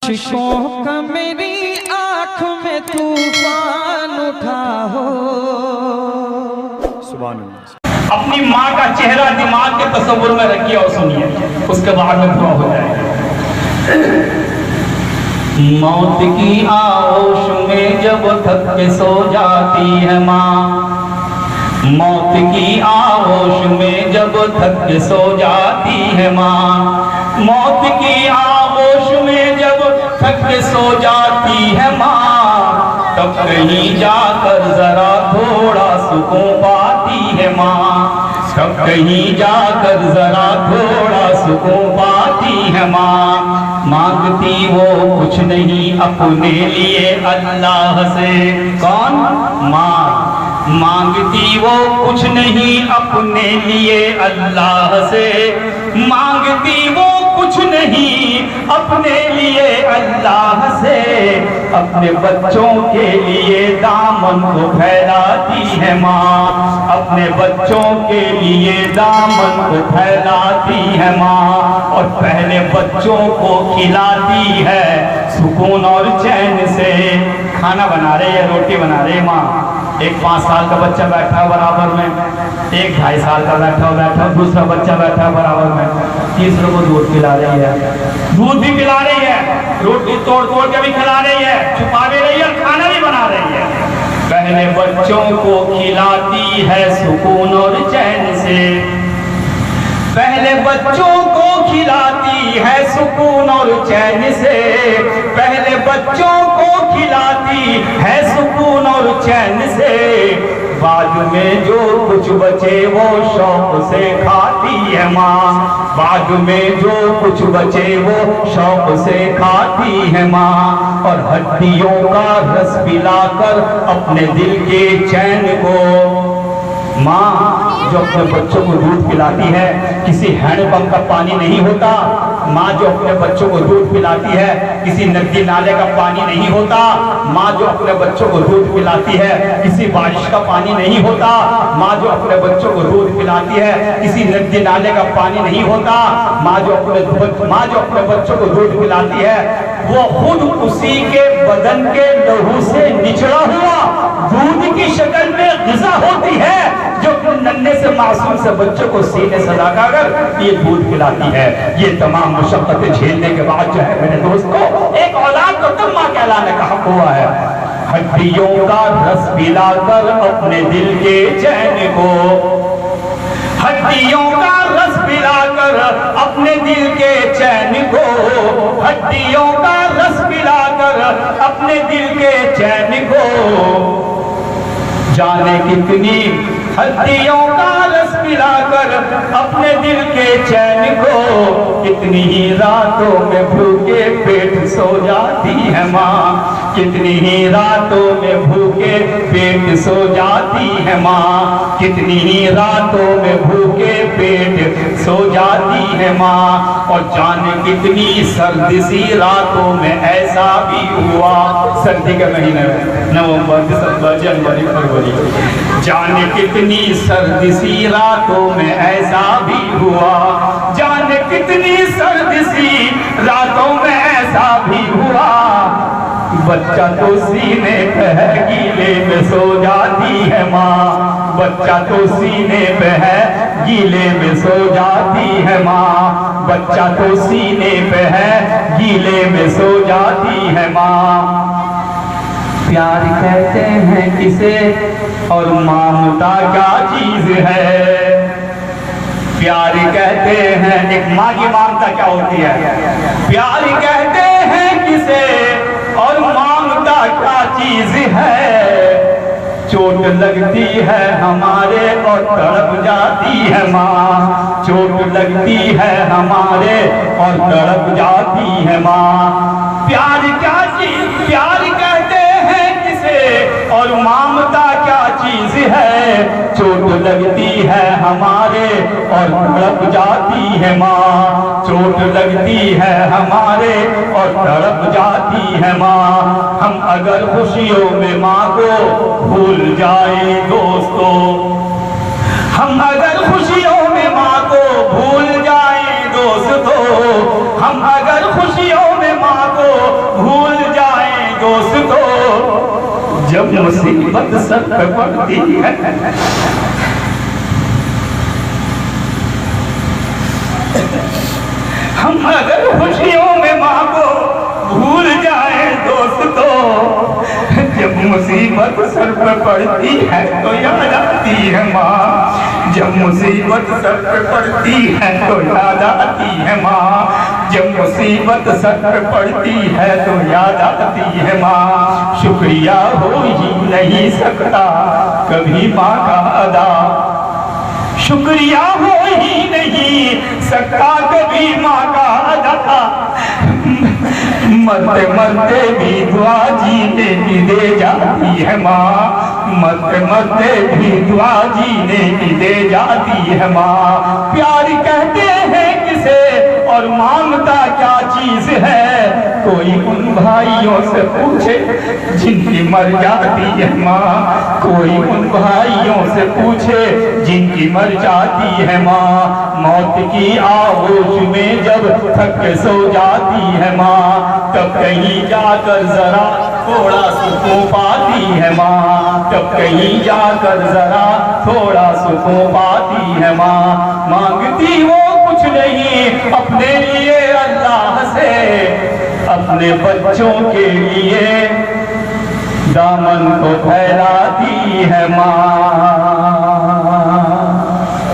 अश्कों का मेरी आँख में तूफान उठा हो। सुभान अल्लाह। अपनी माँ का चेहरा दिमाग के तस्वुर में रखिए और सुनिए, उसके बाद में दुआ हो जाएगी। मौत की आगोश में जब थक के सो जाती है माँ, मौत की आगोश में जब थक के सो जाती है माँ, मौत की आगोश में जब थक के सो जाती है माँ, तब कहीं जाकर जरा थोड़ा सुकून पाती है माँ, तब कहीं जाकर जरा थोड़ा सुकून पाती है माँ। मांगती वो कुछ नहीं अपने लिए अल्लाह से, कौन? माँ। मांगती वो कुछ नहीं अपने लिए अल्लाह से, मांगती वो कुछ नहीं अपने लिए अल्लाह से, अपने बच्चों के लिए दामन को फैलाती है माँ, अपने बच्चों के लिए दामन को फैलाती है माँ। और पहले बच्चों को खिलाती है सुकून और चैन से। खाना बना रही है, रोटी बना रही है माँ, एक 5 साल का बच्चा बैठा है बराबर में, एक 2.5 साल का बैठा, दूसरा बच्चा बैठा है बराबर में, तीसरे को दूध पिला रही है, दूध भी पिला रही है, रोटी तोड़ तोड़ के भी खिला रही है, छुपा भी रही है, खाना भी बना रही है। पहले बच्चों को खिलाती है सुकून और चैन से, पहले बच्चों को खिलाती है सुकून और चैन से, पहले बच्चों को खिलाती है सुकून और चैन से, बाद में जो कुछ बचे वो शौक से खाती है माँ, बाद में जो कुछ बचे वो शौक से खाती है माँ। और हड्डियों का रस पिलाकर अपने दिल के चैन को, माँ जो अपने बच्चों को दूध पिलाती है, किसी हैंडपंप का पानी नहीं होता, माँ जो अपने बच्चों को दूध पिलाती है, किसी नदी नाले का पानी नहीं होता, माँ जो अपने बच्चों को दूध पिलाती है, किसी बारिश का पानी नहीं होता, माँ जो अपने बच्चों को दूध पिलाती है, किसी नदी नाले का पानी नहीं होता, माँ जो अपने बच्चों को दूध पिलाती है, वो खुद उसी के बदन के लहू से निचड़ा हुआ दूध की शक्ल में ग़िज़ा होती है, जो नन्हे से मासूम से बच्चों को सीने से लगाकर ये दूध पिलाती है। ये तमाम मुशक्क़तें झेलने के बाद जो है मेरे दोस्तों, एक औलाद को तब माँ कहलाने का हक हुआ है। हड्डियों का रस पिलाकर अपने दिल के चैन को, हड्डियों का रस पिलाकर अपने दिल के चैन को, हड्डियों का रस पिलाकर अपने दिल के चैन को, जाने कितनी हड्डियों का रस पिलाकर अपने दिल के चैन को, कितनी ही रातों में भूखे पेट सो जाती है माँ, कितनी ही रातों में भूखे पेट सो जाती है माँ, कितनी ही रातों में भूखे पेट सो जाती है माँ। और जाने कितनी सर्दी सी रातों में ऐसा भी हुआ, सर्दी के महीने में नवंबर दिसंबर जनवरी फरवरी, जाने कितनी सर्दी सी रातों में ऐसा भी हुआ, जाने कितनी सर्दी सी रातों में ऐसा भी हुआ, बच्चा तो सीने पे है गीले में सो जाती है माँ, बच्चा तो सीने पे है गीले में सो जाती है माँ, बच्चा तो सीने पे है गीले में सो जाती है माँ। प्यार कहते हैं किसे और ममता क्या चीज है, प्यार कहते हैं, एक माँ की ममता क्या होती है, प्यार कहते हैं किसे और ममता क्या चीज है, चोट लगती है हमारे और तड़प जाती है माँ, चोट लगती है हमारे और तड़प जाती है माँ। प्यार क्या चीज, प्यार कहते हैं किसे और ममता क्या चीज है, चोट लगती है हमारे और तड़प जाती है माँ, चोट लगती है हमारे और तड़प जाती है माँ। हम अगर खुशियों में माँ को भूल जाए दोस्तों, हम अगर खुशियों में माँ को भूल जाए दोस्तों, हम अगर खुशियों में माँ को दोस्तों जब मुसीबत सर पे पड़ती है। हम अगर खुशियों में माँ को भूल जाए दोस्तों, जब मुसीबत सर पे पड़ती है तो याद आती है माँ। जब मुसीबत सर पे पड़ती है तो याद आती है माँ। जब मुसीबत सर पे पड़ती है तो याद आती है माँ। शुक्रिया हो ही नहीं सकता कभी माँ का अदा, शुक्रिया हो ही नहीं सकता कभी माँ का अदा। मरते मरते भी दुआ जीने की दे जाती है माँ। मरते मरते भी दुआ जीने की दे जाती है माँ। प्यार कहते हैं किसे और मांगता क्या चीज है, कोई उन भाइयों से पूछे जिनकी मर जाती है माँ। कोई उन भाइयों से पूछे जिनकी मर जाती है माँ। मौत की आगोश में जब थक के सो जाती है माँ, तब कहीं जाकर जरा थोड़ा सुकून पाती है माँ। तब कहीं जाकर जरा थोड़ा सुकून पाती है माँ। मांगती वो कुछ नहीं अपने लिए अल्लाह से, अपने बच्चों के लिए दामन को फैलाती है माँ।